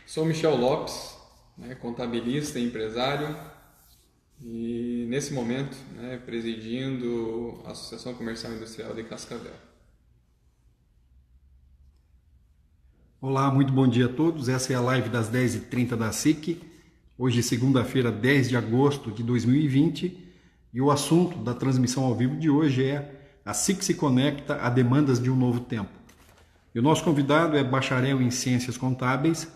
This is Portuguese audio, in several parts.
Sou Michel Lopes, contabilista e empresário, e nesse momento presidindo a Associação Comercial e Industrial de Cascavel. Olá, muito bom dia a todos. Essa é a live das 10h30 da SIC. Hoje, segunda-feira, 10 de agosto de 2020. E o assunto da transmissão ao vivo de hoje é a SIC se conecta a demandas de um novo tempo. E o nosso convidado é bacharel em Ciências Contábeis,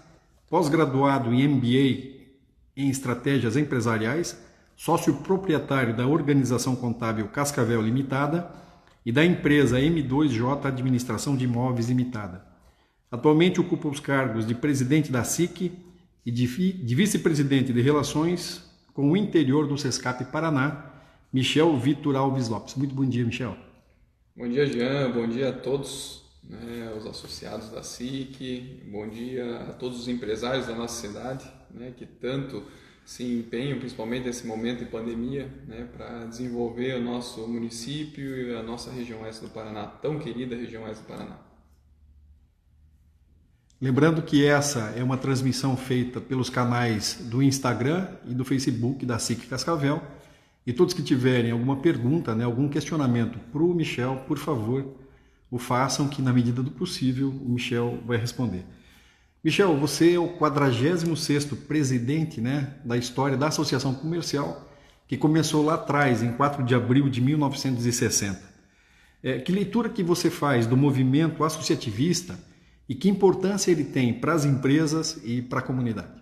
pós-graduado em MBA em Estratégias Empresariais, sócio proprietário da Organização Contábil Cascavel Limitada e da empresa M2J Administração de Imóveis Limitada. Atualmente ocupa os cargos de presidente da SIC e de vice-presidente de Relações com o interior do Sescap Paraná, Michel Vitor Alves Lopes. Muito bom dia, Michel. Bom dia, Jean. Bom dia a todos os associados da SIC. Bom dia a todos os empresários da nossa cidade, que tanto se empenham, principalmente nesse momento de pandemia, para desenvolver o nosso município e a nossa região oeste do Paraná, tão querida região oeste do Paraná. Lembrando que essa é uma transmissão feita pelos canais do Instagram e do Facebook da SIC Cascavel. E todos que tiverem alguma pergunta, algum questionamento para o Michel, por favor, o façam, que na medida do possível o Michel vai responder. Michel, você é o 46º presidente da história da Associação Comercial, que começou lá atrás, em 4 de abril de 1960. Que leitura que você faz do movimento associativista e que importância ele tem para as empresas e para a comunidade?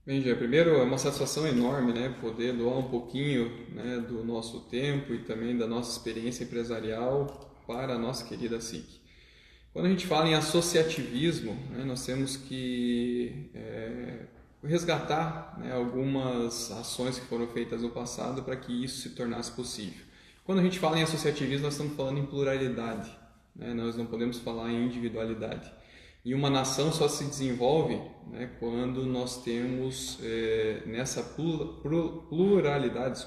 Bem, Jean, primeiro é uma satisfação enorme poder doar um pouquinho do nosso tempo e também da nossa experiência empresarial para a nossa querida SIC. Quando a gente fala em associativismo, nós temos que resgatar algumas ações que foram feitas no passado para que isso se tornasse possível. Quando a gente fala em associativismo, nós estamos falando em pluralidade, nós não podemos falar em individualidade. E uma nação só se desenvolve quando nós temos nessa pluralidade,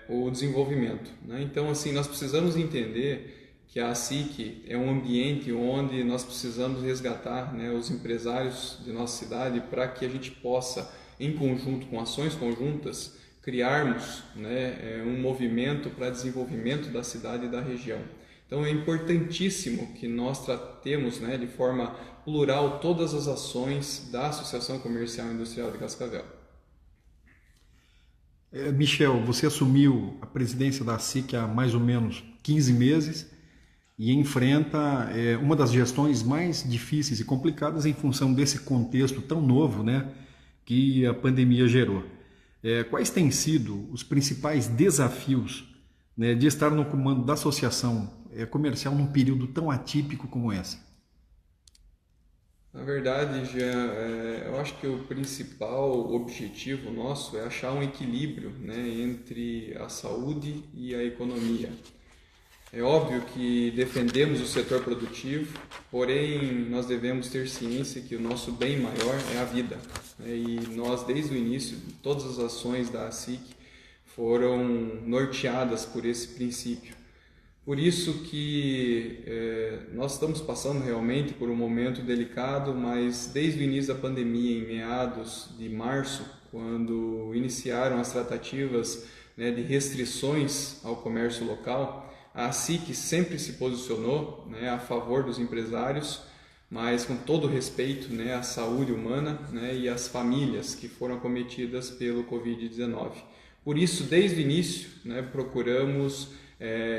o desenvolvimento. Então, assim, nós precisamos entender que a SIC é um ambiente onde nós precisamos resgatar os empresários de nossa cidade para que a gente possa, em conjunto, com ações conjuntas, criarmos um movimento para desenvolvimento da cidade e da região. Então é importantíssimo que nós tratemos de forma plural todas as ações da Associação Comercial e Industrial de Cascavel. Michel, você assumiu a presidência da SIC há mais ou menos 15 meses e enfrenta uma das gestões mais difíceis e complicadas em função desse contexto tão novo que a pandemia gerou. Quais têm sido os principais desafios de estar no comando da associação comercial num período tão atípico como esse? Na verdade, Jean, eu acho que o principal objetivo nosso é achar um equilíbrio entre a saúde e a economia. É óbvio que defendemos o setor produtivo, porém nós devemos ter ciência que o nosso bem maior é a vida. E nós, desde o início, todas as ações da SIC foram norteadas por esse princípio. Por isso que nós estamos passando realmente por um momento delicado, mas desde o início da pandemia, em meados de março, quando iniciaram as tratativas de restrições ao comércio local, a SIC sempre se posicionou a favor dos empresários, mas com todo respeito à saúde humana e às famílias que foram acometidas pelo Covid-19. Por isso, desde o início, procuramos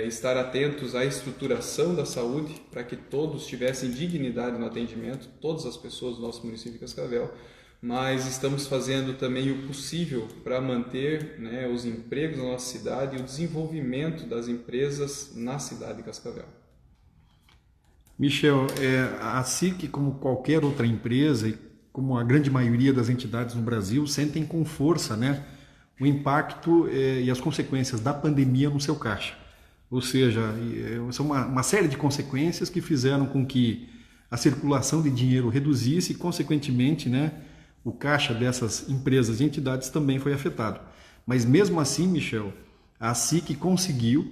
estar atentos à estruturação da saúde para que todos tivessem dignidade no atendimento, todas as pessoas do nosso município de Cascavel, mas estamos fazendo também o possível para manter os empregos na nossa cidade e o desenvolvimento das empresas na cidade de Cascavel. Michel, a SIC, como qualquer outra empresa e como a grande maioria das entidades no Brasil, sentem com força o impacto e as consequências da pandemia no seu caixa. Ou seja, são uma série de consequências que fizeram com que a circulação de dinheiro reduzisse e, consequentemente, o caixa dessas empresas e entidades também foi afetado. Mas mesmo assim, Michel, a SIC conseguiu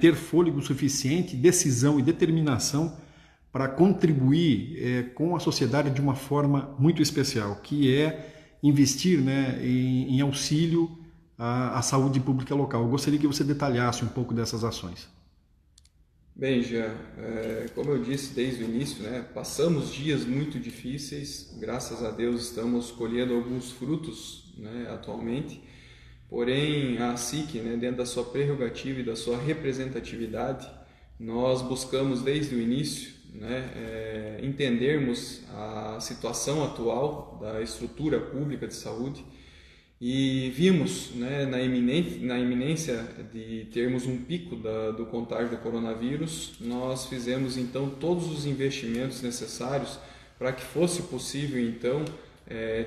ter fôlego suficiente, decisão e determinação para contribuir com a sociedade de uma forma muito especial, que é investir, né, em auxílio à saúde pública local. Eu gostaria que você detalhasse um pouco dessas ações. Bem, Jean, como eu disse desde o início, né, passamos dias muito difíceis, graças a Deus estamos colhendo alguns frutos, né, atualmente, porém a SIC, né, dentro da sua prerrogativa e da sua representatividade, nós buscamos desde o início, né, entendermos a situação atual da estrutura pública de saúde e vimos, né, na iminência de termos um pico do contágio do coronavírus, nós fizemos então todos os investimentos necessários para que fosse possível então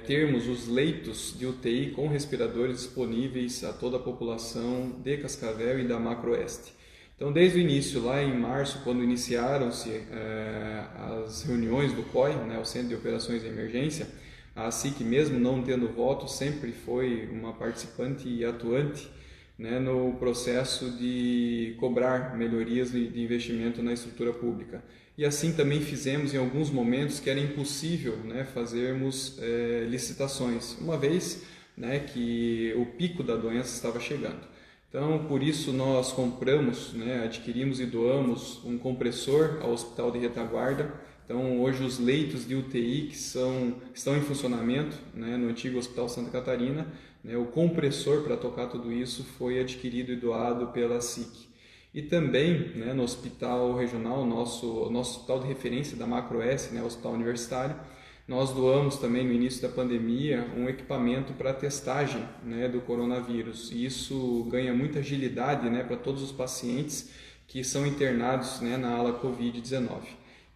termos os leitos de UTI com respiradores disponíveis a toda a população de Cascavel e da Macro-Oeste. Então, desde o início, lá em março, quando iniciaram-se as reuniões do COI, né, o Centro de Operações de Emergência, a SIC, mesmo não tendo voto, sempre foi uma participante e atuante, né, no processo de cobrar melhorias de investimento na estrutura pública. E assim também fizemos em alguns momentos que era impossível, né, fazermos licitações, uma vez, né, que o pico da doença estava chegando. Então, por isso nós compramos, né, adquirimos e doamos um compressor ao Hospital de Retaguarda. Então, hoje os leitos de UTI que estão em funcionamento, né, no antigo Hospital Santa Catarina, né, o compressor para tocar tudo isso foi adquirido e doado pela SIC. E também, né, no hospital regional, nosso hospital de referência da Macro-S, né, o Hospital Universitário, nós doamos também no início da pandemia um equipamento para testagem, né, do coronavírus. E isso ganha muita agilidade, né, para todos os pacientes que são internados, né, na ala Covid-19.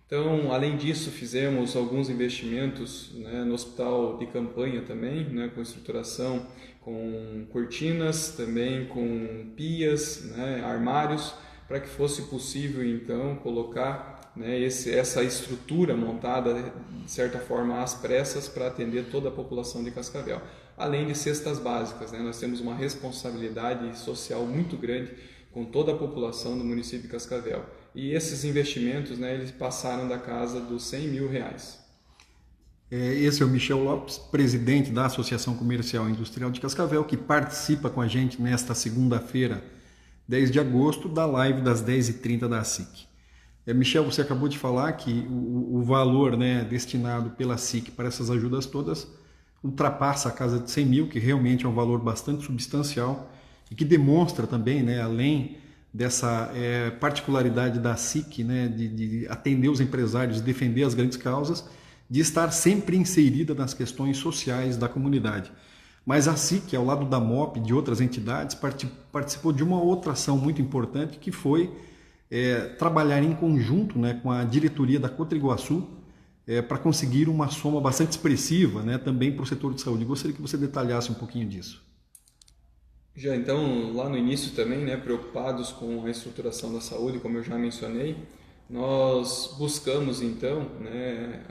Então, além disso, fizemos alguns investimentos, né, no hospital de campanha também, né, com estruturação, com cortinas, também com pias, né, armários, para que fosse possível então colocar, né, essa estrutura montada de certa forma às pressas para atender toda a população de Cascavel. Além de cestas básicas, né, nós temos uma responsabilidade social muito grande com toda a população do município de Cascavel. E esses investimentos, né, eles passaram da casa dos R$100 mil. Esse é o Michel Lopes, presidente da Associação Comercial e Industrial de Cascavel, que participa com a gente nesta segunda-feira, 10 de agosto, da live das 10h30 da SIC. Michel, você acabou de falar que o valor, né, destinado pela SIC para essas ajudas todas ultrapassa a casa de 100 mil, que realmente é um valor bastante substancial e que demonstra também, né, além dessa particularidade da SIC, né, de atender os empresários, defender as grandes causas, de estar sempre inserida nas questões sociais da comunidade. Mas a SIC, ao lado da MOP e de outras entidades, participou de uma outra ação muito importante, que foi trabalhar em conjunto, né, com a diretoria da Cotriguaçu para conseguir uma soma bastante expressiva, né, também para o setor de saúde. Gostaria que você detalhasse um pouquinho disso. Já então, lá no início também, né, preocupados com a estruturação da saúde, como eu já mencionei, nós buscamos então, né,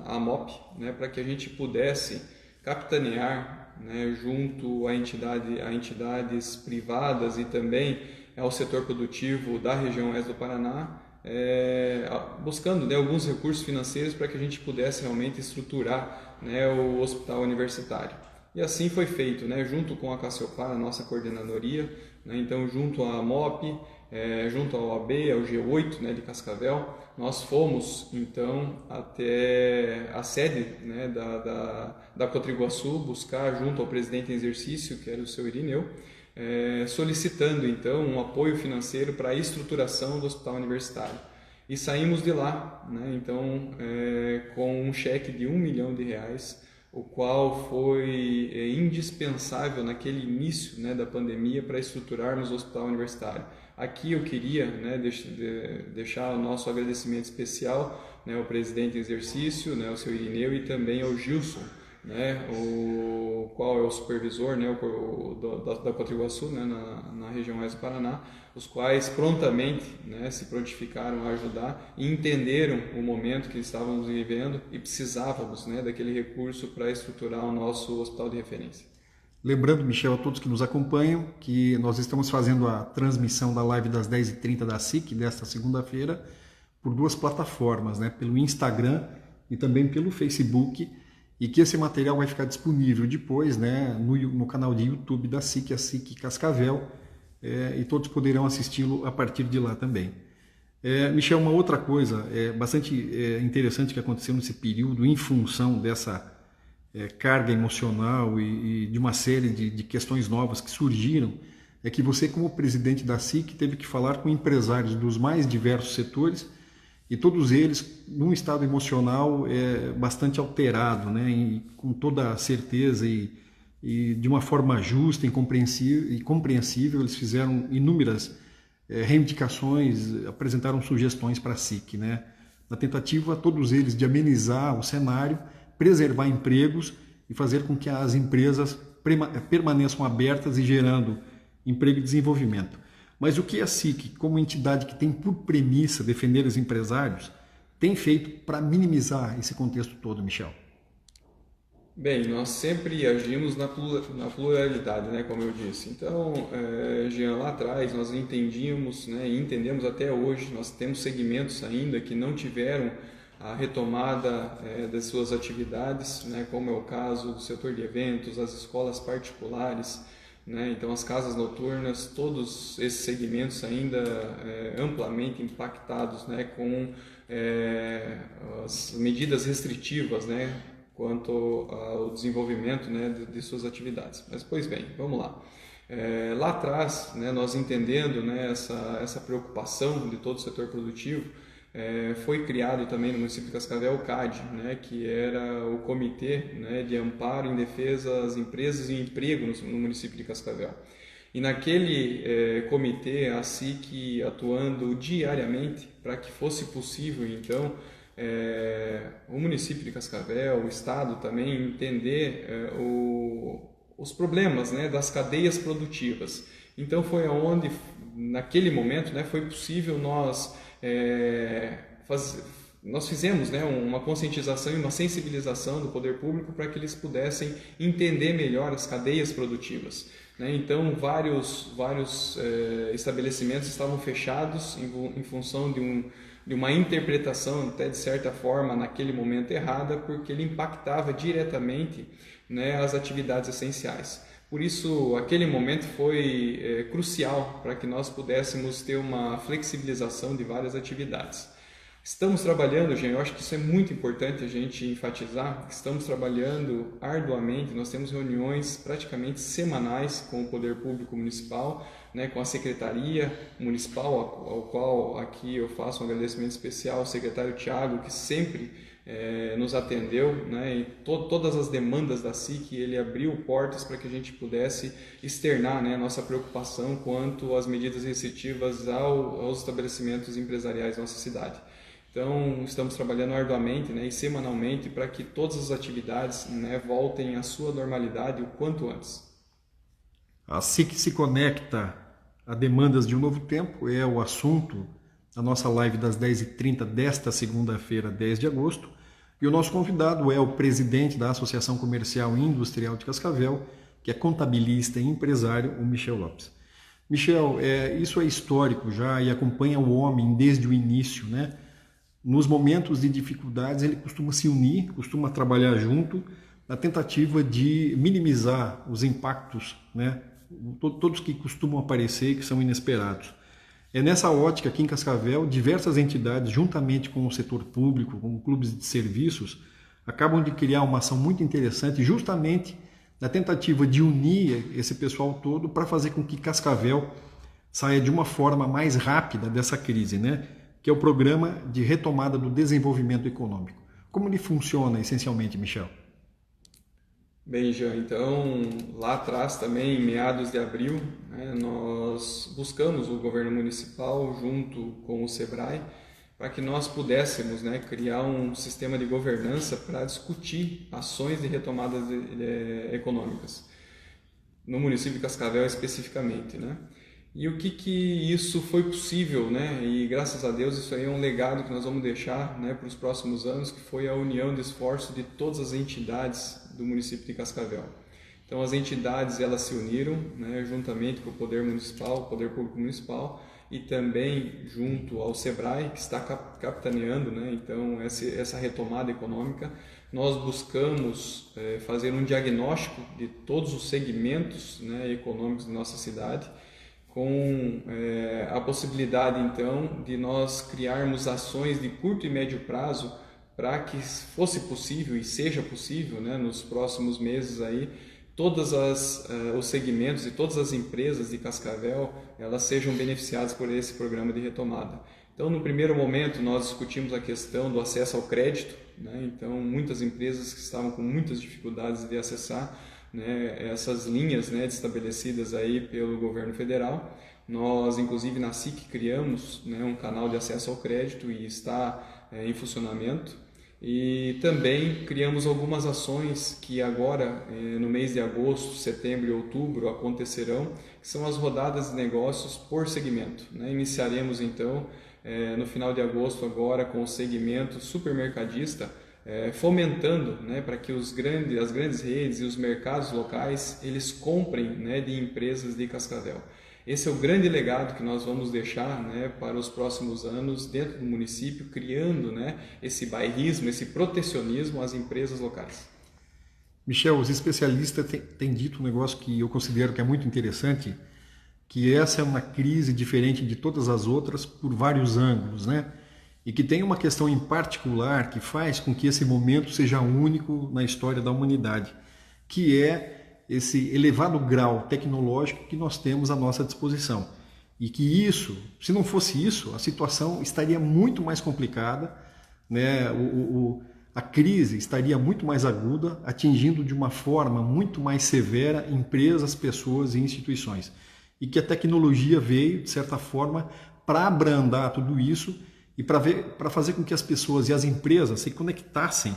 a MOP, né, para que a gente pudesse capitanear, né, junto a entidades privadas e também ao setor produtivo da região oeste do Paraná, buscando, né, alguns recursos financeiros para que a gente pudesse realmente estruturar, né, o hospital universitário. E assim foi feito, né, junto com a Cassiopar, a nossa coordenadoria, né, então junto à MOP, junto ao AB, ao G8, né, de Cascavel, nós fomos então até a sede, né, da Cotriguaçu buscar junto ao presidente em exercício, que era o seu Irineu, solicitando então um apoio financeiro para a estruturação do hospital universitário. E saímos de lá, né, então com um cheque de R$1 milhão, o qual foi indispensável naquele início, né, da pandemia para estruturarmos o hospital universitário. Aqui eu queria, né, deixar o nosso agradecimento especial, né, ao presidente em exercício, né, ao seu Irineu, e também ao Gilson, né, o qual é o supervisor, né, da Cotriguaçu, né, na região oeste do Paraná, os quais prontamente, né, se prontificaram a ajudar e entenderam o momento que estávamos vivendo e precisávamos, né, daquele recurso para estruturar o nosso hospital de referência. Lembrando, Michel, a todos que nos acompanham, que nós estamos fazendo a transmissão da live das 10h30 da SIC, desta segunda-feira, por duas plataformas, né? Pelo Instagram e também pelo Facebook, e que esse material vai ficar disponível depois, né, no canal de YouTube da SIC, a SIC Cascavel, e todos poderão assisti-lo a partir de lá também. Michel, uma outra coisa bastante interessante que aconteceu nesse período, em função dessa carga emocional e de uma série de questões novas que surgiram, é que você, como presidente da SIC, teve que falar com empresários dos mais diversos setores, e todos eles num estado emocional bastante alterado, né? E com toda a certeza e de uma forma justa e compreensível, eles fizeram inúmeras reivindicações, apresentaram sugestões para a SIC, né? Na tentativa, todos eles, de amenizar o cenário, preservar empregos e fazer com que as empresas permaneçam abertas e gerando emprego e desenvolvimento. Mas o que a SIC, como entidade que tem por premissa defender os empresários, tem feito para minimizar esse contexto todo, Michel? Bem, nós sempre agimos na pluralidade, né, como eu disse. Então, Jean, lá atrás nós entendíamos, né, e entendemos até hoje, nós temos segmentos ainda que não tiveram a retomada das suas atividades, né, como é o caso do setor de eventos, as escolas particulares, né, então as casas noturnas, todos esses segmentos ainda amplamente impactados, né, com as medidas restritivas, né, quanto ao desenvolvimento, né, de suas atividades. Mas, pois bem, vamos lá. Lá atrás, né, nós entendendo, né, essa preocupação de todo o setor produtivo, foi criado também no município de Cascavel o CAD, né, que era o Comitê, né, de Amparo em Defesa às Empresas e Emprego no município de Cascavel. E naquele comitê, a SIC atuando diariamente para que fosse possível, então, o município de Cascavel, o Estado também, entender os problemas, né, das cadeias produtivas. Então foi onde, naquele momento, né, foi possível nós fizemos, né, uma conscientização e uma sensibilização do poder público para que eles pudessem entender melhor as cadeias produtivas, né? Então vários estabelecimentos estavam fechados em função de uma interpretação, até de certa forma, naquele momento errada, porque ele impactava diretamente, né, as atividades essenciais. Por isso, aquele momento foi crucial para que nós pudéssemos ter uma flexibilização de várias atividades. Estamos trabalhando, gente, eu acho que isso é muito importante a gente enfatizar, estamos trabalhando arduamente, nós temos reuniões praticamente semanais com o Poder Público Municipal, né, com a Secretaria Municipal, ao qual aqui eu faço um agradecimento especial ao secretário Tiago, que sempre nos atendeu, né, e todas as demandas da SIC, ele abriu portas para que a gente pudesse externar, né, nossa preocupação quanto às medidas restritivas aos estabelecimentos empresariais da nossa cidade. Então, estamos trabalhando arduamente, né, e semanalmente para que todas as atividades, né, voltem à sua normalidade o quanto antes. A SIC se conecta a demandas de um novo tempo, é o assunto da nossa live das 10h30 desta segunda-feira, 10 de agosto. E o nosso convidado é o presidente da Associação Comercial e Industrial de Cascavel, que é contabilista e empresário, o Michel Lopes. Michel, isso é histórico já e acompanha o homem desde o início, né? Nos momentos de dificuldades ele costuma se unir, costuma trabalhar junto, na tentativa de minimizar os impactos, né? Todos que costumam aparecer e que são inesperados. É nessa ótica aqui em Cascavel, diversas entidades, juntamente com o setor público, com clubes de serviços, acabam de criar uma ação muito interessante, justamente na tentativa de unir esse pessoal todo para fazer com que Cascavel saia de uma forma mais rápida dessa crise, né? Que é o Programa de Retomada do Desenvolvimento Econômico. Como ele funciona essencialmente, Michel? Bem, Jean, então lá atrás também, em meados de abril, né, nós buscamos o governo municipal junto com o SEBRAE para que nós pudéssemos, né, criar um sistema de governança para discutir ações de retomadas econômicas, no município de Cascavel especificamente, né? E o que isso foi possível, né? E graças a Deus isso aí é um legado que nós vamos deixar, né, para os próximos anos, que foi a união de esforço de todas as entidades do município de Cascavel. Então as entidades elas se uniram, né, juntamente com o poder municipal, o poder público municipal, e também junto ao Sebrae, que está capitaneando, né, então essa retomada econômica. Nós buscamos fazer um diagnóstico de todos os segmentos, né, econômicos da nossa cidade, com a possibilidade então de nós criarmos ações de curto e médio prazo para que fosse possível e seja possível, né, nos próximos meses aí, todos os segmentos e todas as empresas de Cascavel elas sejam beneficiadas por esse programa de retomada. Então, no primeiro momento, nós discutimos a questão do acesso ao crédito, né? Então, muitas empresas que estavam com muitas dificuldades de acessar, né, essas linhas, né, estabelecidas aí pelo governo federal. Nós, inclusive, na SIC criamos, né, um canal de acesso ao crédito e está em funcionamento. E também criamos algumas ações que agora, no mês de agosto, setembro e outubro, acontecerão, que são as rodadas de negócios por segmento, né? Iniciaremos então no final de agosto agora com o segmento supermercadista, fomentando, né, para que as grandes redes e os mercados locais eles comprem, né, de empresas de Cascavel. Esse é o grande legado que nós vamos deixar, né, para os próximos anos dentro do município, criando, né, esse bairrismo, esse protecionismo às empresas locais. Michel, os especialistas têm dito um negócio que eu considero que é muito interessante, que essa é uma crise diferente de todas as outras por vários ângulos, né? E que tem uma questão em particular que faz com que esse momento seja único na história da humanidade, que é esse elevado grau tecnológico que nós temos à nossa disposição. E que isso, se não fosse isso, a situação estaria muito mais complicada, né? A crise estaria muito mais aguda, atingindo de uma forma muito mais severa empresas, pessoas e instituições. E que a tecnologia veio, de certa forma, para abrandar tudo isso e para fazer com que as pessoas e as empresas se conectassem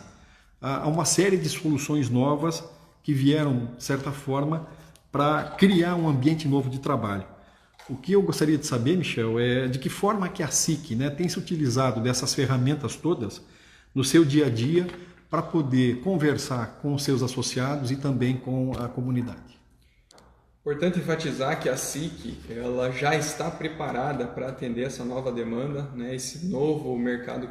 a uma série de soluções novas que vieram, de certa forma, para criar um ambiente novo de trabalho. O que eu gostaria de saber, Michel, é de que forma que a SIC, né, tem se utilizado dessas ferramentas todas no seu dia a dia para poder conversar com os seus associados e também com a comunidade. Importante enfatizar que a SIC ela já está preparada para atender essa nova demanda, né, esse novo mercado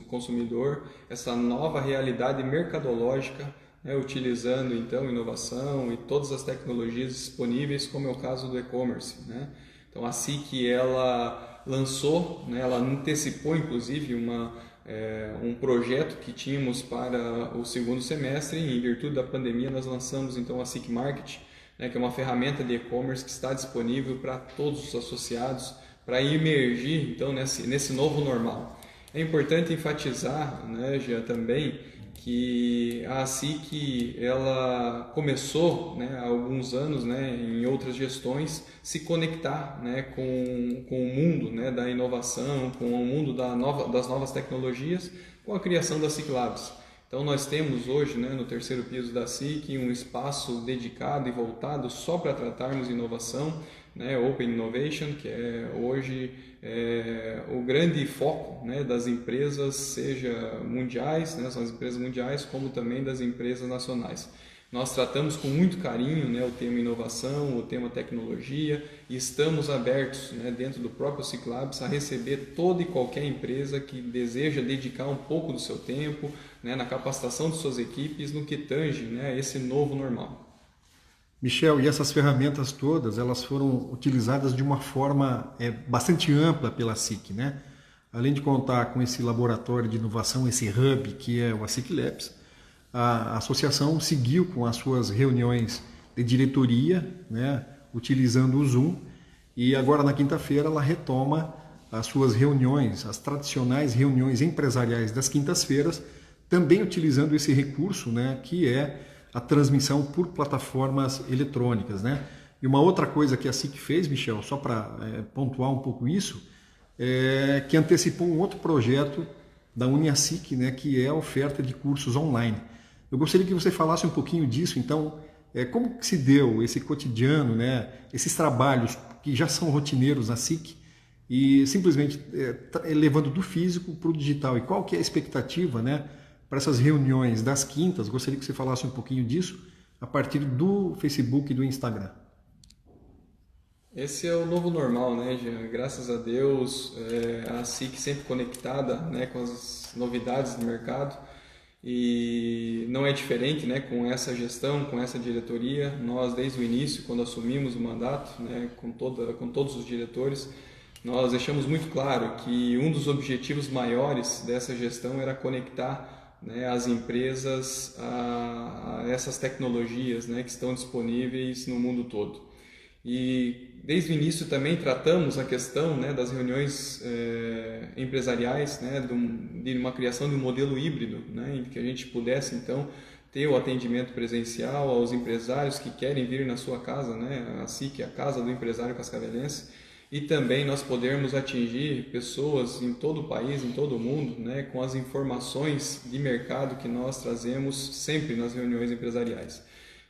consumidor, essa nova realidade mercadológica, né, utilizando então inovação e todas as tecnologias disponíveis, como é o caso do e-commerce, né? Então a SIC ela lançou, né, ela antecipou inclusive um projeto que tínhamos para o segundo semestre. Em virtude da pandemia nós lançamos então a SIC Market, né, que é uma ferramenta de e-commerce que está disponível para todos os associados para emergir então nesse novo normal. É importante enfatizar, né, Jean, também que a SIC ela começou, né, há alguns anos, né, em outras gestões, se conectar, né, com o mundo, né, da inovação, com o mundo das novas tecnologias, com a criação da SIC Labs. Então nós temos hoje, né, no terceiro piso da SIC, um espaço dedicado e voltado só para tratarmos de inovação, né, Open Innovation, que é hoje o grande foco, né, das empresas, seja mundiais, né, são as empresas mundiais, como também das empresas nacionais. Nós tratamos com muito carinho, né, o tema inovação, o tema tecnologia, e estamos abertos, né, dentro do próprio SIC Labs a receber toda e qualquer empresa que deseja dedicar um pouco do seu tempo, né, na capacitação de suas equipes no que tange, né, esse novo normal. Michel, e essas ferramentas todas, elas foram utilizadas de uma forma bastante ampla pela SIC, né? Além de contar com esse laboratório de inovação, esse hub que é o SIC Labs, a associação seguiu com as suas reuniões de diretoria, né, utilizando o Zoom, e agora na quinta-feira ela retoma as suas reuniões, as tradicionais reuniões empresariais das quintas-feiras, também utilizando esse recurso, né, que é a transmissão por plataformas eletrônicas, né? E uma outra coisa que a SIC fez, Michel, só para pontuar um pouco isso, é que antecipou um outro projeto da UniaSIC, né, que é a oferta de cursos online. Eu gostaria que você falasse um pouquinho disso, então, como que se deu esse cotidiano, né, esses trabalhos que já são rotineiros na SIC e simplesmente levando do físico para o digital, e qual que é a expectativa, né, para essas reuniões das quintas? Gostaria que você falasse um pouquinho disso a partir do Facebook e do Instagram. Esse é o novo normal, né, Jean? Graças a Deus, a SIC sempre conectada, né, com as novidades do mercado e não é diferente, né, com essa gestão, com essa diretoria. Nós, desde o início, quando assumimos o mandato, né, com todos os diretores, nós deixamos muito claro que um dos objetivos maiores dessa gestão era conectar, né, as empresas a essas tecnologias, né, que estão disponíveis no mundo todo. E desde o início também tratamos a questão, né, das reuniões empresariais, né, de uma criação de um modelo híbrido, né, em que a gente pudesse então ter o atendimento presencial aos empresários que querem vir na sua casa, né, a SIC, a casa do empresário cascavelense, e também nós podermos atingir pessoas em todo o país, em todo o mundo, né, com as informações de mercado que nós trazemos sempre nas reuniões empresariais.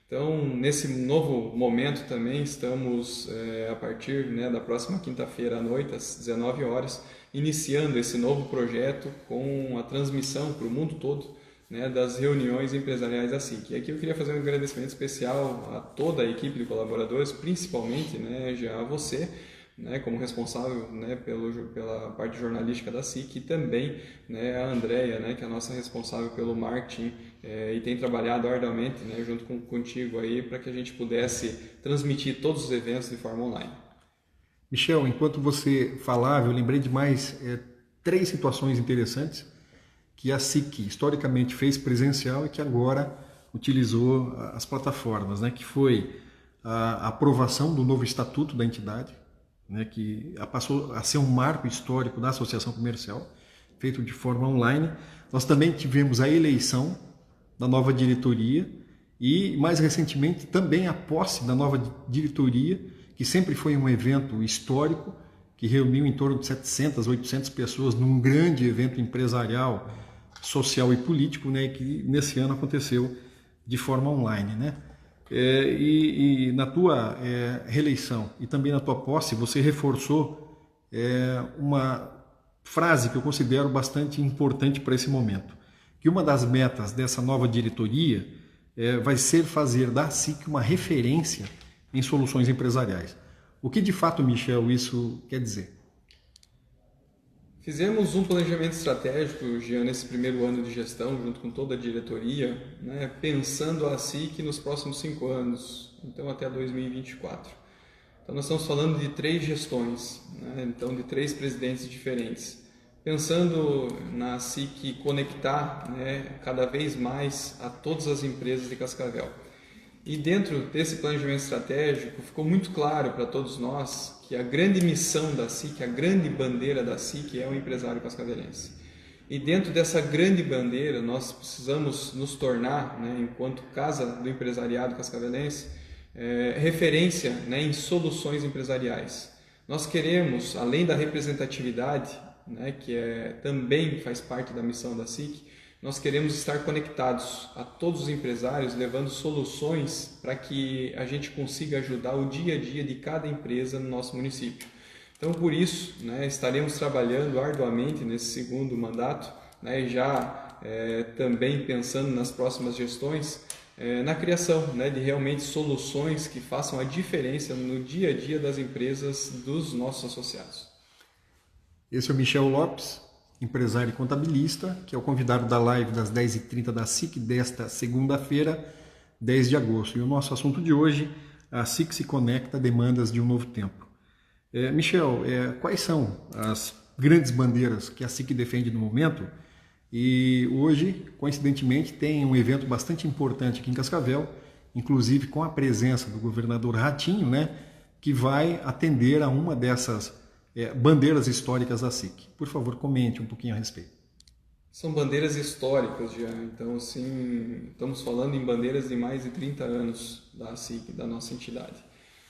Então, nesse novo momento também estamos, a partir, né, da próxima quinta-feira à noite, às 19 horas, iniciando esse novo projeto com a transmissão para o mundo todo, né, das reuniões empresariais da SIC. E aqui eu queria fazer um agradecimento especial a toda a equipe de colaboradores, principalmente, né, já a você, né, como responsável, né, pela parte jornalística da SIC, e também, né, a Andrea, né, que é a nossa responsável pelo marketing, e tem trabalhado arduamente, né, junto contigo aí para que a gente pudesse transmitir todos os eventos de forma online. Michel, enquanto você falava, eu lembrei de mais três situações interessantes que a SIC historicamente fez presencial e que agora utilizou as plataformas, né, que foi a aprovação do novo estatuto da entidade, né, que passou a ser um marco histórico da associação comercial, feito de forma online. Nós também tivemos a eleição da nova diretoria e, mais recentemente, também a posse da nova diretoria, que sempre foi um evento histórico, que reuniu em torno de 700, 800 pessoas num grande evento empresarial, social e político, né, que nesse ano aconteceu de forma online, né? E na tua reeleição e também na tua posse, você reforçou uma frase que eu considero bastante importante para esse momento, que uma das metas dessa nova diretoria vai ser fazer da SIC uma referência em soluções empresariais. O que de fato, Michel, isso quer dizer? Fizemos um planejamento estratégico, Jean, nesse primeiro ano de gestão, junto com toda a diretoria, né, pensando a SIC nos próximos 5 anos, então até 2024. Então nós estamos falando de 3 gestões, né, então de 3 presidentes diferentes. Pensando na SIC conectar, né, cada vez mais a todas as empresas de Cascavel. E dentro desse planejamento estratégico ficou muito claro para todos nós que a grande missão da SIC, a grande bandeira da SIC é o empresário cascavelense. E dentro dessa grande bandeira nós precisamos nos tornar, né, enquanto Casa do Empresariado Cascavelense, referência, né, em soluções empresariais. Nós queremos, além da representatividade, né, que também faz parte da missão da SIC, nós queremos estar conectados a todos os empresários, levando soluções para que a gente consiga ajudar o dia a dia de cada empresa no nosso município. Então, por isso, né, estaremos trabalhando arduamente nesse segundo mandato, né, já também pensando nas próximas gestões, na criação, né, de realmente soluções que façam a diferença no dia a dia das empresas dos nossos associados. Esse é o Michel Lopes, empresário e contabilista, que é o convidado da live das 10h30 da SIC desta segunda-feira, 10 de agosto. E o nosso assunto de hoje, a SIC se conecta a demandas de um novo tempo. Michel, quais são as grandes bandeiras que a SIC defende no momento? E hoje, coincidentemente, tem um evento bastante importante aqui em Cascavel, inclusive com a presença do governador Ratinho, né, que vai atender a uma dessas bandeiras históricas da SIC. Por favor, comente um pouquinho a respeito. São bandeiras históricas já, então sim, estamos falando em bandeiras de mais de 30 anos da SIC, da nossa entidade.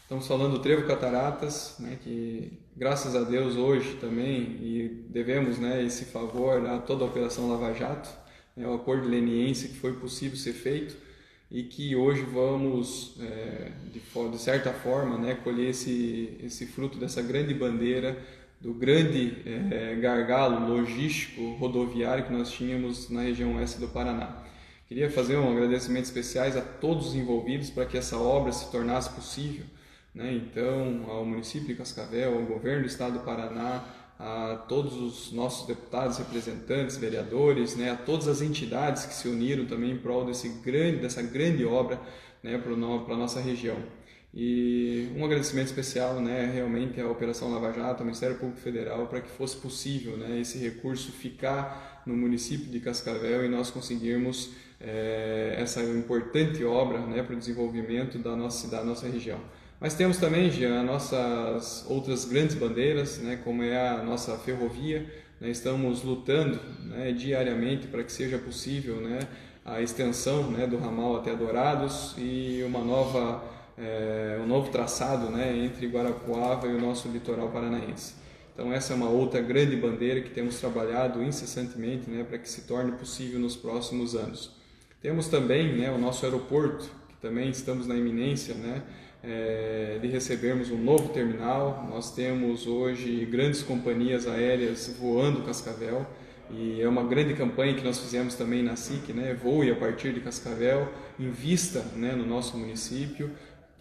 Estamos falando do Trevo Cataratas, né, que graças a Deus hoje também, e devemos, né, esse favor a toda a Operação Lava Jato, né, o acordo leniense que foi possível ser feito, e que hoje vamos, de certa forma, né, colher esse fruto dessa grande bandeira, do grande gargalo logístico rodoviário que nós tínhamos na região oeste do Paraná. Queria fazer um agradecimento especial a todos os envolvidos para que essa obra se tornasse possível, né? Então, ao município de Cascavel, ao governo do estado do Paraná, a todos os nossos deputados, representantes, vereadores, né? A todas as entidades que se uniram também em prol dessa grande obra, né? Para a nossa região. E um agradecimento especial, né, realmente à Operação Lava Jato, ao Ministério Público Federal, para que fosse possível, né, esse recurso ficar no município de Cascavel e nós conseguirmos essa importante obra, né, para o desenvolvimento da nossa cidade, da nossa região. Mas temos também, Jean, as nossas outras grandes bandeiras, né, como é a nossa ferrovia, né, estamos lutando, né, diariamente para que seja possível, né, a extensão, né, do ramal até Dourados e um novo traçado, né, entre Guarapuava e o nosso litoral paranaense. Então essa é uma outra grande bandeira que temos trabalhado incessantemente, né, para que se torne possível nos próximos anos. Temos também, né, o nosso aeroporto, que também estamos na iminência, né, de recebermos um novo terminal. Nós temos hoje grandes companhias aéreas voando Cascavel, e é uma grande campanha que nós fizemos também na SIC, né, voe a partir de Cascavel, invista, né, no nosso município,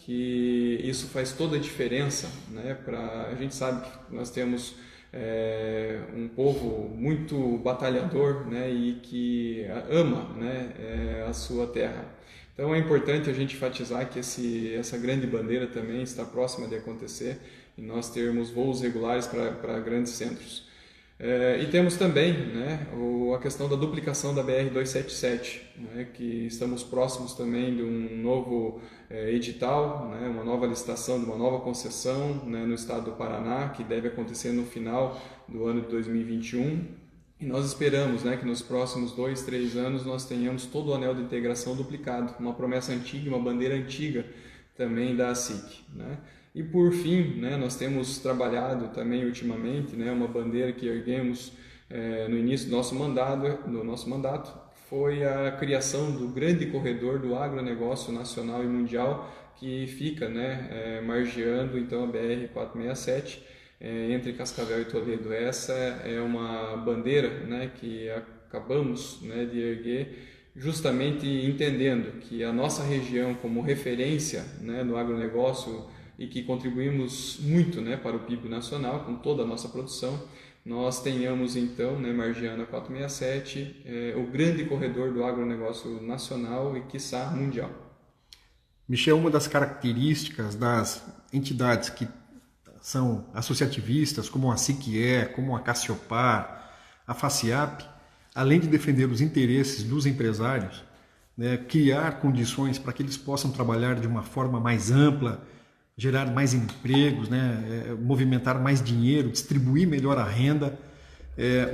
que isso faz toda a diferença, né? A gente sabe que nós temos um povo muito batalhador, né? E que ama, né? A sua terra. Então é importante a gente enfatizar que essa grande bandeira também está próxima de acontecer e nós termos voos regulares para grandes centros. E temos também, né, a questão da duplicação da BR-277, né, que estamos próximos também de um novo edital, né, uma nova licitação, de uma nova concessão, né, no estado do Paraná, que deve acontecer no final do ano de 2021. E nós esperamos, né, que nos próximos 2, 3 anos nós tenhamos todo o anel de integração duplicado, uma promessa antiga, uma bandeira antiga também da SIC, né? E por fim, né, nós temos trabalhado também ultimamente, né, uma bandeira que erguemos no início do nosso mandato, foi a criação do grande corredor do agronegócio nacional e mundial que fica, né, margeando então a BR-467 entre Cascavel e Toledo. Essa é uma bandeira, né, que acabamos, né, de erguer justamente entendendo que a nossa região como referência, né, no agronegócio e que contribuímos muito, né, para o PIB nacional com toda a nossa produção, nós tenhamos então, né, margeando a 467, o grande corredor do agronegócio nacional e quiçá mundial. Michel, uma das características das entidades que são associativistas, como a SIC-E, como a Cassiopar, a FACIAP, além de defender os interesses dos empresários, né, criar condições para que eles possam trabalhar de uma forma mais ampla, gerar mais empregos, né, movimentar mais dinheiro, distribuir melhor a renda.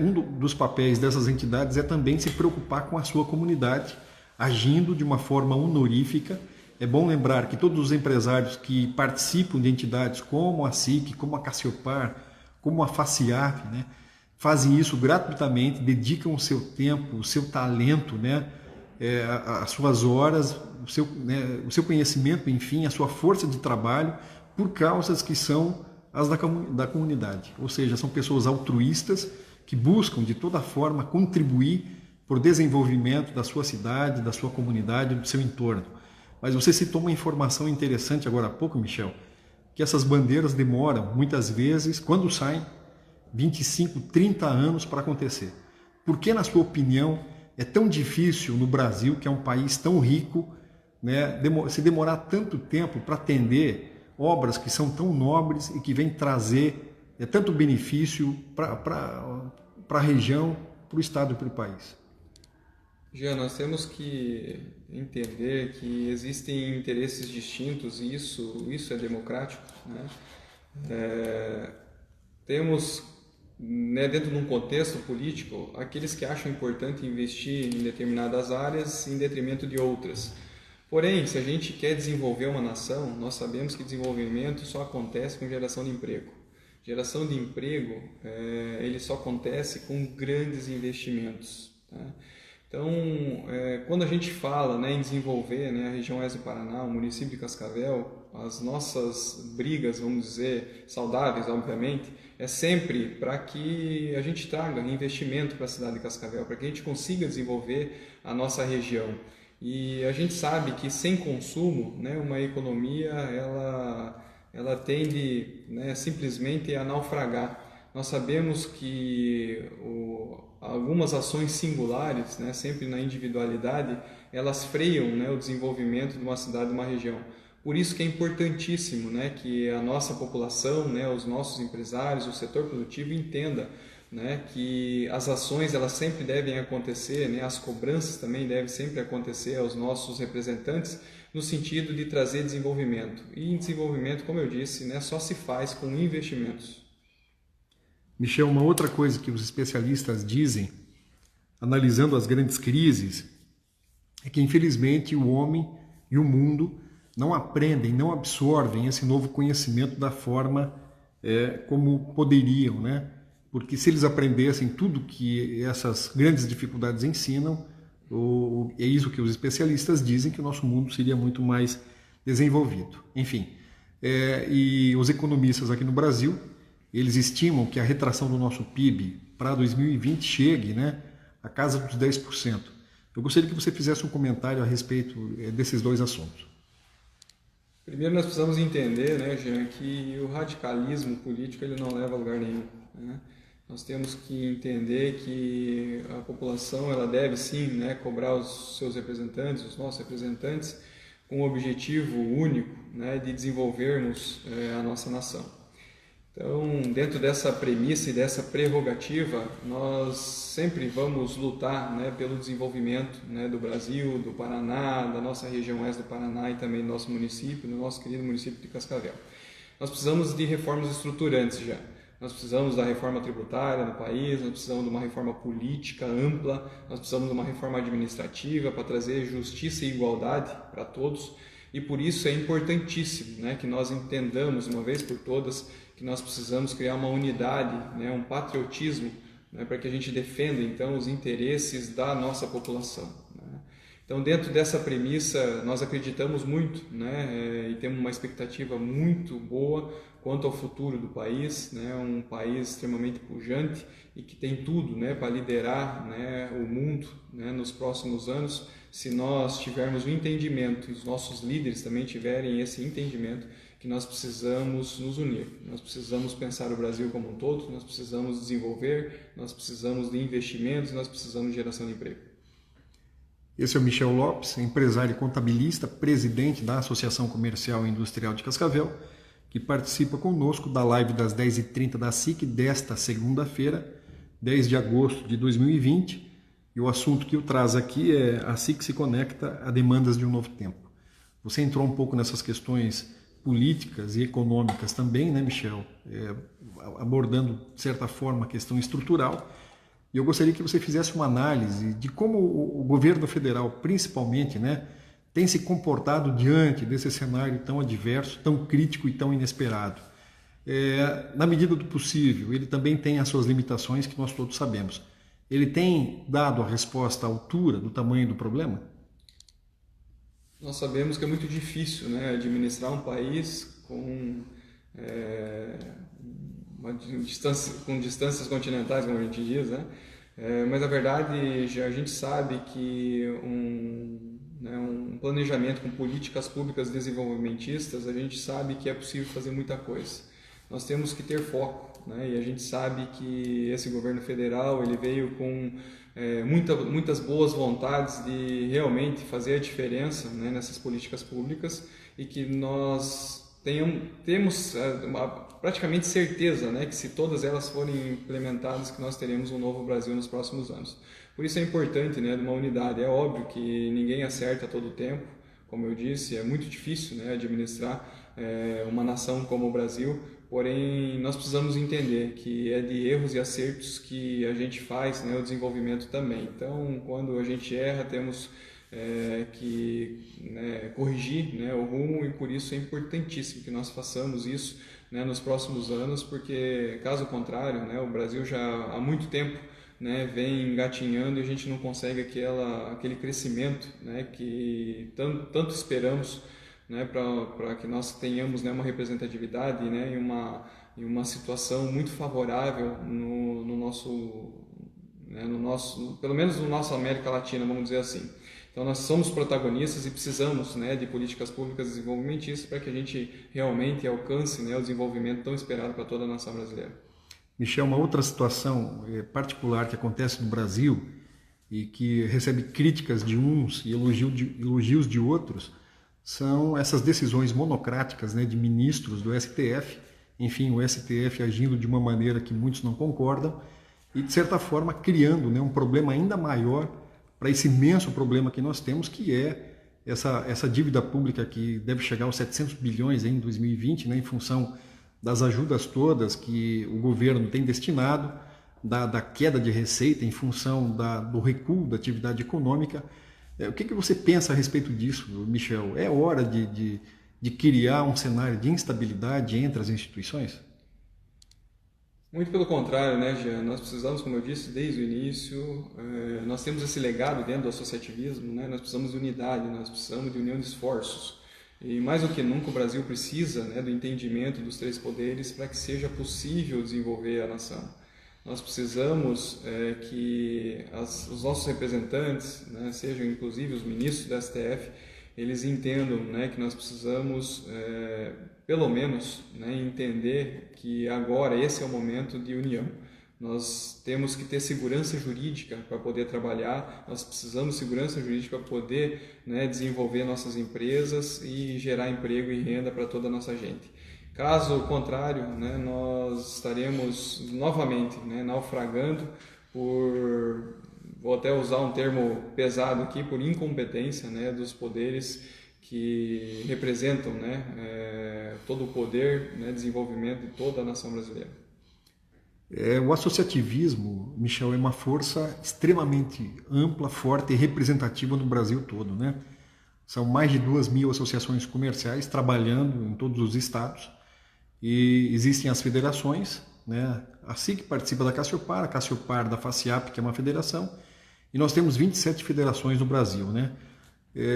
Um dos papéis dessas entidades é também se preocupar com a sua comunidade, agindo de uma forma honorífica. É bom lembrar que todos os empresários que participam de entidades como a SIC, como a Cassiopar, como a FACIAP, né, fazem isso gratuitamente, dedicam o seu tempo, o seu talento, né, as suas horas, o seu conhecimento, enfim, a sua força de trabalho por causas que são as da comunidade. Ou seja, são pessoas altruístas que buscam de toda forma contribuir para o desenvolvimento da sua cidade, da sua comunidade, do seu entorno. Mas você citou uma informação interessante agora há pouco, Michel, que essas bandeiras demoram, muitas vezes, quando saem, 25, 30 anos para acontecer. Por que, na sua opinião, é tão difícil no Brasil, que é um país tão rico, né, se demorar tanto tempo para atender obras que são tão nobres e que vêm trazer tanto benefício para a região, para o estado e para o país? Jean, nós temos que entender que existem interesses distintos e isso é democrático, né? Temos, né, dentro de um contexto político, aqueles que acham importante investir em determinadas áreas em detrimento de outras. Porém, se a gente quer desenvolver uma nação, nós sabemos que desenvolvimento só acontece com geração de emprego. Geração de emprego, ele só acontece com grandes investimentos, tá? Então, quando a gente fala, né, em desenvolver, né, a região oeste do Paraná, o município de Cascavel, as nossas brigas, vamos dizer, saudáveis, obviamente, é sempre para que a gente traga investimento para a cidade de Cascavel, para que a gente consiga desenvolver a nossa região. E a gente sabe que sem consumo, né, uma economia ela tende, né, simplesmente a naufragar. Nós sabemos que algumas ações singulares, né, sempre na individualidade, elas freiam, né, o desenvolvimento de uma cidade, de uma região. Por isso que é importantíssimo, né, que a nossa população, né, os nossos empresários, o setor produtivo entenda, né, que as ações elas sempre devem acontecer, né, as cobranças também devem sempre acontecer aos nossos representantes no sentido de trazer desenvolvimento. E desenvolvimento, como eu disse, né, só se faz com investimentos. Michel, uma outra coisa que os especialistas dizem, analisando as grandes crises, é que infelizmente o homem e o mundo não aprendem, não absorvem esse novo conhecimento da forma como poderiam, né? Porque se eles aprendessem tudo que essas grandes dificuldades ensinam, é isso que os especialistas dizem, que o nosso mundo seria muito mais desenvolvido. Enfim, e os economistas aqui no Brasil, eles estimam que a retração do nosso PIB para 2020 chegue, né, a casa dos 10%. Eu gostaria que você fizesse um comentário a respeito desses dois assuntos. Primeiro nós precisamos entender, né, Jean, que o radicalismo político ele não leva a lugar nenhum, né? Nós temos que entender que a população ela deve sim, né, cobrar os seus representantes, os nossos representantes, com o objetivo único, né, de desenvolvermos a nossa nação. Então, dentro dessa premissa e dessa prerrogativa, nós sempre vamos lutar, né, pelo desenvolvimento, né, do Brasil, do Paraná, da nossa região oeste do Paraná e também do nosso município, do nosso querido município de Cascavel. Nós precisamos de reformas estruturantes já. Nós precisamos da reforma tributária no país, nós precisamos de uma reforma política ampla, nós precisamos de uma reforma administrativa para trazer justiça e igualdade para todos. E por isso é importantíssimo, né, que nós entendamos, uma vez por todas, que nós precisamos criar uma unidade, né, um patriotismo, né, para que a gente defenda então os interesses da nossa população, né? Então, dentro dessa premissa, nós acreditamos muito, né, e temos uma expectativa muito boa quanto ao futuro do país, né, um país extremamente pujante e que tem tudo, né, para liderar, né, o mundo, né, nos próximos anos, se nós tivermos o entendimento e os nossos líderes também tiverem esse entendimento que nós precisamos nos unir, nós precisamos pensar o Brasil como um todo, nós precisamos desenvolver, nós precisamos de investimentos, nós precisamos de geração de emprego. Esse é o Michel Lopes, empresário e contabilista, presidente da Associação Comercial e Industrial de Cascavel, que participa conosco da live das 10h30 da SIC desta segunda-feira, 10 de agosto de 2020. E o assunto que o traz aqui é a SIC se conecta a demandas de um novo tempo. Você entrou um pouco nessas questões políticas e econômicas também, né, Michel? Abordando, de certa forma, a questão estrutural. E eu gostaria que você fizesse uma análise de como o governo federal, principalmente, né, tem se comportado diante desse cenário tão adverso, tão crítico e tão inesperado. Na medida do possível, ele também tem as suas limitações que nós todos sabemos. Ele tem dado a resposta à altura do tamanho do problema? Nós sabemos que é muito difícil, né, administrar um país com distâncias continentais, como a gente diz, né? Mas na verdade já a gente sabe que um planejamento com políticas públicas desenvolvimentistas, a gente sabe que é possível fazer muita coisa. Nós temos que ter foco, né? E a gente sabe que esse governo federal ele veio com muitas boas vontades de realmente fazer a diferença, né, nessas políticas públicas e que nós temos praticamente certeza, né, que se todas elas forem implementadas, que nós teremos um novo Brasil nos próximos anos. Por isso é importante, né, de uma unidade. É óbvio que ninguém acerta a todo tempo, como eu disse, é muito difícil, né, administrar uma nação como o Brasil, porém nós precisamos entender que é de erros e acertos que a gente faz, né, o desenvolvimento também. Então, quando a gente erra, temos que, né, corrigir, né, o rumo, e por isso é importantíssimo que nós façamos isso, né, nos próximos anos, porque caso contrário, né, o Brasil já há muito tempo, né, vem engatinhando e a gente não consegue aquele crescimento, né, que tanto esperamos, né, para que nós tenhamos, né, uma representatividade, né, em uma situação muito favorável no nosso, pelo menos no nosso América Latina, vamos dizer assim. Então nós somos protagonistas e precisamos, né, de políticas públicas desenvolvimentistas para que a gente realmente alcance, né, o desenvolvimento tão esperado para toda a nação brasileira. Michel, uma outra situação particular que acontece no Brasil e que recebe críticas de uns e elogios de outros são essas decisões monocráticas, né, de ministros do STF, enfim, o STF agindo de uma maneira que muitos não concordam e, de certa forma, criando, né, um problema ainda maior para esse imenso problema que nós temos, que é essa dívida pública que deve chegar aos 700 bilhões em 2020, né, em função das ajudas todas que o governo tem destinado, da queda de receita em função do recuo da atividade econômica. O que você pensa a respeito disso, Michel? É hora de criar um cenário de instabilidade entre as instituições? Muito pelo contrário, né, Jean? Nós precisamos, como eu disse desde o início, nós temos esse legado dentro do associativismo, né? Nós precisamos de unidade, nós precisamos de união de esforços. E mais do que nunca o Brasil precisa, né, do entendimento dos três poderes para que seja possível desenvolver a nação. Nós precisamos que os nossos representantes, né, sejam inclusive os ministros do STF, eles entendam, né, que nós precisamos, pelo menos, né, entender que agora esse é o momento de união. Nós temos que ter segurança jurídica para poder trabalhar, nós precisamos de segurança jurídica para poder, né, desenvolver nossas empresas e gerar emprego e renda para toda a nossa gente. Caso contrário, né, nós estaremos novamente, né, naufragando vou até usar um termo pesado aqui, por incompetência, né, dos poderes que representam, né, todo o poder, né, desenvolvimento de toda a nação brasileira. O associativismo, Michel, é uma força extremamente ampla, forte e representativa no Brasil todo, né? São mais de 2.000 associações comerciais trabalhando em todos os estados e existem as federações, né? A SIC participa da Cassiopar, a Cassiopar da FACIAP, que é uma federação, e nós temos 27 federações no Brasil, né?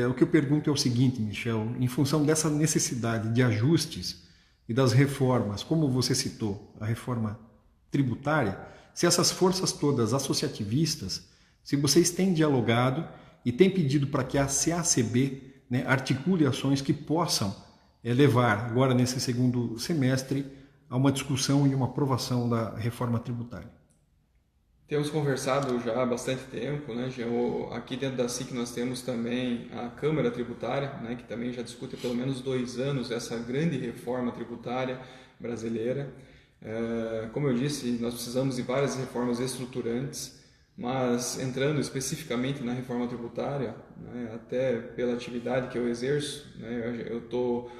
O que eu pergunto é o seguinte, Michel, em função dessa necessidade de ajustes e das reformas, como você citou, a reforma tributária, se essas forças todas associativistas, se vocês têm dialogado e têm pedido para que a CACB, né, articule ações que possam levar, agora nesse segundo semestre, a uma discussão e uma aprovação da reforma tributária. Temos conversado já há bastante tempo, né? Aqui dentro da SIC nós temos também a Câmara Tributária, né, que também já discute há pelo menos 2 anos essa grande reforma tributária brasileira. Como eu disse, nós precisamos de várias reformas estruturantes, mas entrando especificamente na reforma tributária, né, até pela atividade que eu exerço, né, eu estou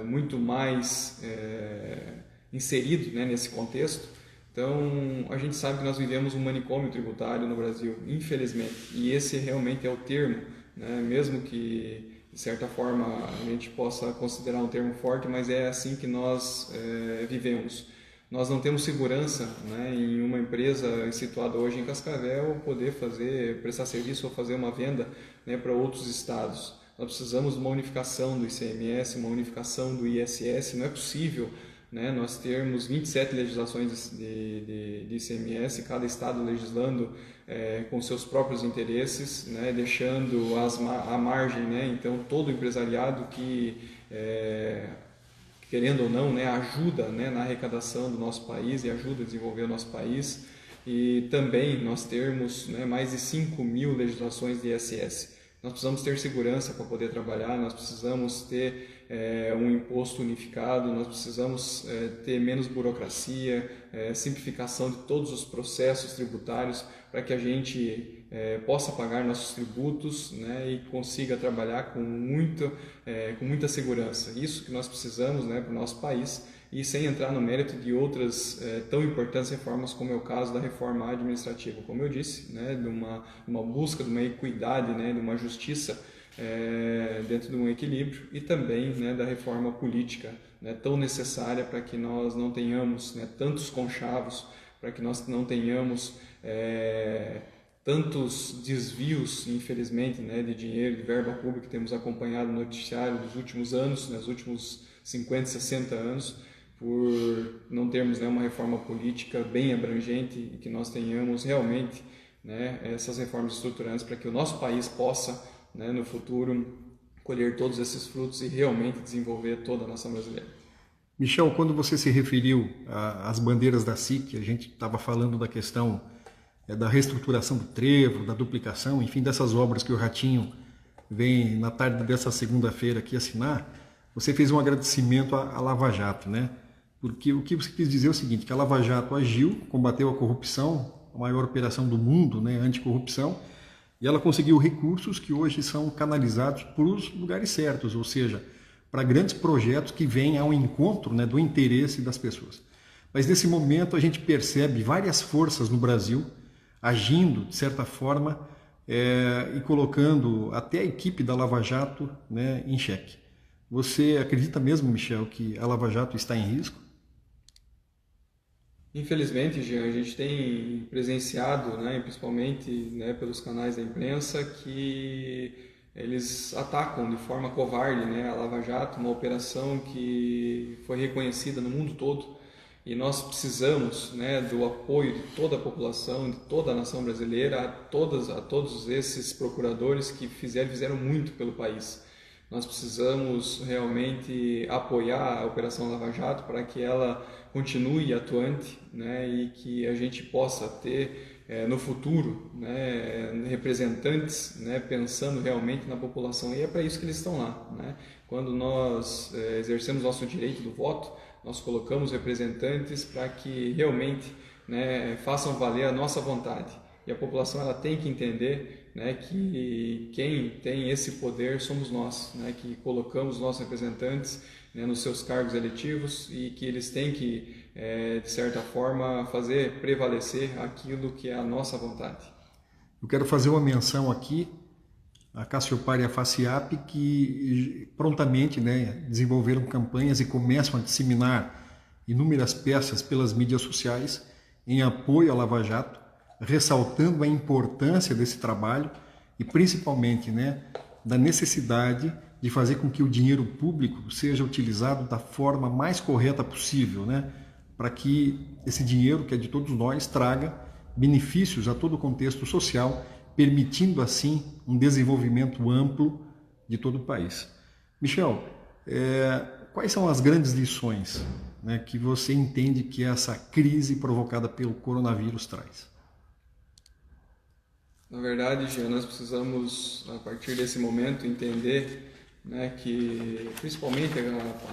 muito mais inserido, né, nesse contexto. Então, a gente sabe que nós vivemos um manicômio tributário no Brasil, infelizmente, e esse realmente é o termo, né, mesmo que de certa forma a gente possa considerar um termo forte, mas é assim que nós vivemos. Nós não temos segurança, né, em uma empresa situada hoje em Cascavel poder prestar serviço ou fazer uma venda, né, para outros estados. Nós precisamos de uma unificação do ICMS, uma unificação do ISS. Não é possível, né, nós termos 27 legislações de ICMS, cada estado legislando com seus próprios interesses, né, deixando à margem, né, então todo o empresariado que querendo ou não, né, ajuda, né, na arrecadação do nosso país e ajuda a desenvolver o nosso país. E também nós termos, né, mais de 5.000 legislações de ISS. Nós precisamos ter segurança para poder trabalhar, nós precisamos ter um imposto unificado, nós precisamos ter menos burocracia, simplificação de todos os processos tributários para que a gente possa pagar nossos tributos, né, e consiga trabalhar com muita segurança. Isso que nós precisamos, né, para o nosso país, e sem entrar no mérito de outras tão importantes reformas como é o caso da reforma administrativa. Como eu disse, né, de uma busca de uma equidade, né, de uma justiça dentro de um equilíbrio, e também, né, da reforma política, né, tão necessária para que nós não tenhamos, né, tantos conchavos, para que nós não tenhamos tantos desvios, infelizmente, né, de dinheiro, de verba pública que temos acompanhado no noticiário dos últimos anos, nos últimos 50, 60 anos, por não termos, né, uma reforma política bem abrangente e que nós tenhamos realmente, né, essas reformas estruturantes para que o nosso país possa né, no futuro, colher todos esses frutos e realmente desenvolver toda a nação brasileira. Michel, quando você se referiu às bandeiras da SIC, a gente estava falando da questão da reestruturação do trevo, da duplicação, enfim, dessas obras que o Ratinho vem na tarde dessa segunda-feira aqui assinar. Você fez um agradecimento à Lava Jato, né? Porque o que você quis dizer é o seguinte, que a Lava Jato agiu, combateu a corrupção, a maior operação do mundo, né, anticorrupção, e ela conseguiu recursos que hoje são canalizados para os lugares certos, ou seja, para grandes projetos que vêm ao encontro, né, do interesse das pessoas. Mas nesse momento a gente percebe várias forças no Brasil agindo, de certa forma, e colocando até a equipe da Lava Jato, né, em xeque. Você acredita mesmo, Michel, que a Lava Jato está em risco? Infelizmente, Jean, a gente tem presenciado, né, principalmente, né, pelos canais da imprensa, que eles atacam de forma covarde, né, a Lava Jato, uma operação que foi reconhecida no mundo todo, e nós precisamos, né, do apoio de toda a população, de toda a nação brasileira, a todos esses procuradores que fizeram muito pelo país. Nós precisamos realmente apoiar a Operação Lava Jato para que ela continue atuante, né, e que a gente possa ter no futuro, né, representantes, né, pensando realmente na população. E é para isso que eles estão lá, né? Quando nós exercemos nosso direito do voto, nós colocamos representantes para que realmente, né, façam valer a nossa vontade. E a população ela tem que entender, né, que quem tem esse poder somos nós, né, que colocamos nossos representantes, né, nos seus cargos eletivos e que eles têm que, de certa forma, fazer prevalecer aquilo que é a nossa vontade. Eu quero fazer uma menção aqui a Cassiopar e a FACIAP, que prontamente, né, desenvolveram campanhas e começam a disseminar inúmeras peças pelas mídias sociais em apoio à Lava Jato, ressaltando a importância desse trabalho e principalmente, né, da necessidade de fazer com que o dinheiro público seja utilizado da forma mais correta possível, né, para que esse dinheiro, que é de todos nós, traga benefícios a todo o contexto social, permitindo assim um desenvolvimento amplo de todo o país. Michel, quais são as grandes lições, né, que você entende que essa crise provocada pelo coronavírus traz? Na verdade, Jean, nós precisamos, a partir desse momento, entender, né, que, principalmente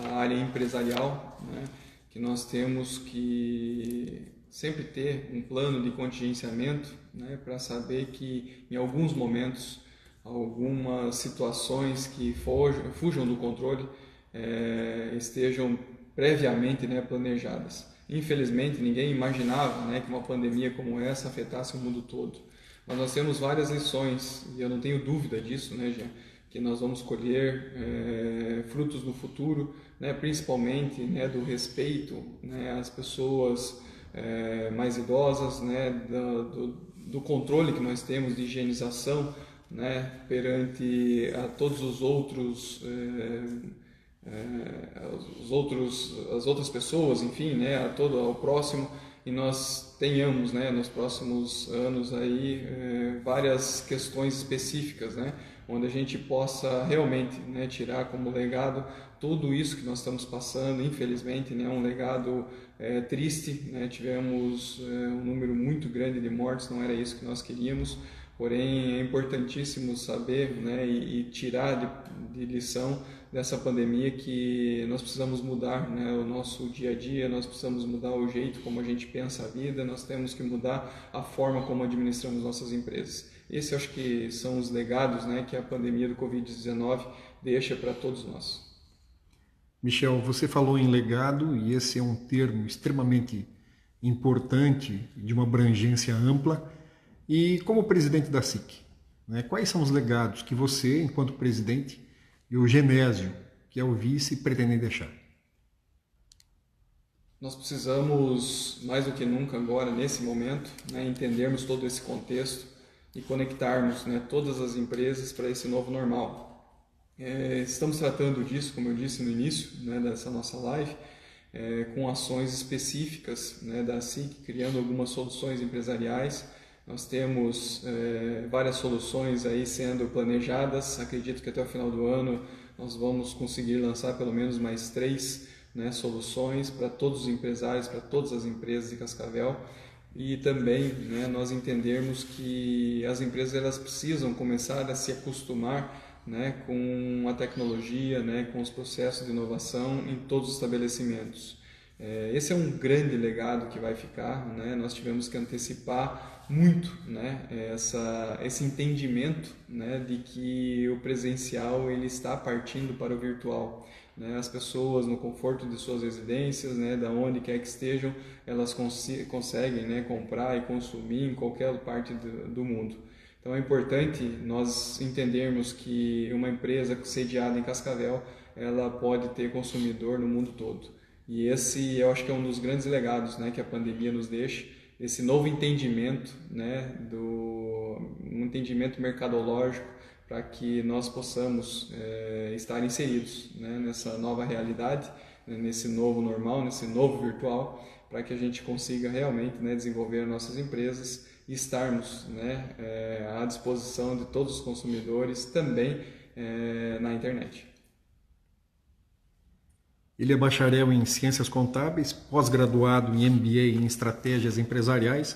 a área empresarial, né, que nós temos que sempre ter um plano de contingenciamento, né, para saber que, em alguns momentos, algumas situações que fujam do controle estejam previamente, né, planejadas. Infelizmente, ninguém imaginava, né, que uma pandemia como essa afetasse o mundo todo. Mas nós temos várias lições, e eu não tenho dúvida disso, né, Jean, que nós vamos colher frutos no futuro, né, principalmente, né, do respeito, né, às pessoas mais idosas, né, do controle que nós temos de higienização, né, perante a todos os outros as outras pessoas, enfim, né, ao próximo, e nós tenhamos, né, nos próximos anos aí várias questões específicas, né, onde a gente possa realmente, né, tirar como legado tudo isso que nós estamos passando. Infelizmente, né, um legado triste, né, tivemos um número muito grande de mortes, não era isso que nós queríamos, porém é importantíssimo saber, né, e tirar de lição dessa pandemia que nós precisamos mudar, né, o nosso dia a dia, nós precisamos mudar o jeito como a gente pensa a vida, nós temos que mudar a forma como administramos nossas empresas. Esses eu acho que são os legados, né, que a pandemia do Covid-19 deixa para todos nós. Michel, você falou em legado e esse é um termo extremamente importante, de uma abrangência ampla. E como presidente da SIC, né, quais são os legados que você, enquanto presidente, e o Genésio, que é o vice, pretendem deixar? Nós precisamos, mais do que nunca agora, nesse momento, né, entendermos todo esse contexto e conectarmos, né, todas as empresas para esse novo normal. Estamos tratando disso, como eu disse no início, né, dessa nossa live, com ações específicas, né, da SIC, criando algumas soluções empresariais Nós temos várias soluções aí sendo planejadas. Acredito que até o final do ano nós vamos conseguir lançar pelo menos mais 3, né, soluções para todos os empresários, para todas as empresas de Cascavel. E também, né, nós entendermos que as empresas elas precisam começar a se acostumar, né, com a tecnologia, né, com os processos de inovação em todos os estabelecimentos. Esse é um grande legado que vai ficar, né? Nós tivemos que antecipar muito, né, esse entendimento, né, de que o presencial ele está partindo para o virtual. Né? As pessoas no conforto de suas residências, né, da onde quer que estejam, elas conseguem, né, comprar e consumir em qualquer parte do mundo. Então é importante nós entendermos que uma empresa sediada em Cascavel, ela pode ter consumidor no mundo todo. E esse eu acho que é um dos grandes legados, né, que a pandemia nos deixa, esse novo entendimento, né, um entendimento mercadológico para que nós possamos estar inseridos, né, nessa nova realidade, né, nesse novo normal, nesse novo virtual, para que a gente consiga realmente, né, desenvolver nossas empresas e estarmos, né, à disposição de todos os consumidores também na internet. Ele é bacharel em Ciências Contábeis, pós-graduado em MBA em Estratégias Empresariais,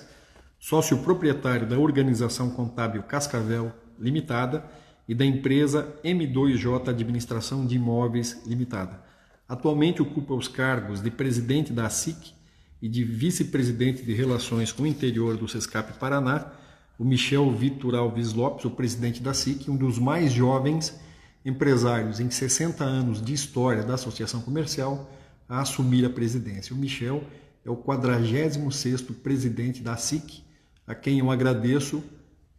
sócio proprietário da Organização Contábil Cascavel Limitada e da empresa M2J Administração de Imóveis Limitada. Atualmente ocupa os cargos de presidente da SIC e de vice-presidente de Relações com o Interior do Sescap Paraná, o Michel Vitor Alves Lopes, o presidente da SIC, um dos mais jovens empresários em 60 anos de história da Associação Comercial a assumir a presidência. O Michel é o 46º presidente da SIC, a quem eu agradeço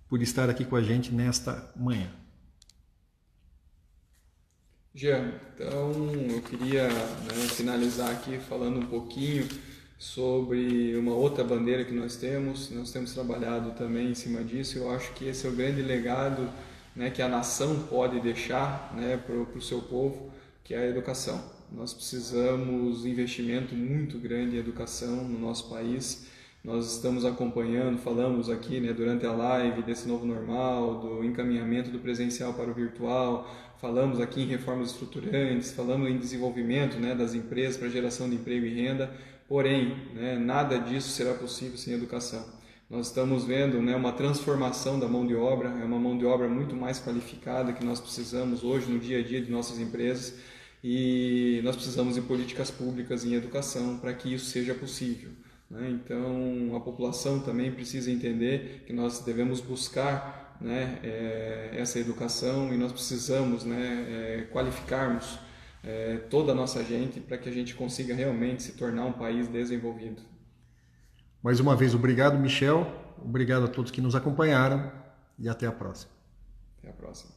por estar aqui com a gente nesta manhã. Jean, então eu queria, né, finalizar aqui falando um pouquinho sobre uma outra bandeira que nós temos trabalhado também em cima disso. Eu acho que esse é o grande legado, né, que a nação pode deixar, né, para o seu povo, que é a educação. Nós precisamos de investimento muito grande em educação no nosso país. Nós estamos acompanhando, falamos aqui, né, durante a live desse novo normal, do encaminhamento do presencial para o virtual, falamos aqui em reformas estruturantes, falamos em desenvolvimento, né, das empresas para geração de emprego e renda, porém, né, nada disso será possível sem educação. Nós estamos vendo, né, uma transformação da mão de obra, é uma mão de obra muito mais qualificada que nós precisamos hoje no dia a dia de nossas empresas, e nós precisamos de políticas públicas em educação para que isso seja possível. Então, a população também precisa entender que nós devemos buscar, né, essa educação, e nós precisamos, né, qualificarmos toda a nossa gente para que a gente consiga realmente se tornar um país desenvolvido. Mais uma vez, obrigado, Michel. Obrigado a todos que nos acompanharam e até a próxima. Até a próxima.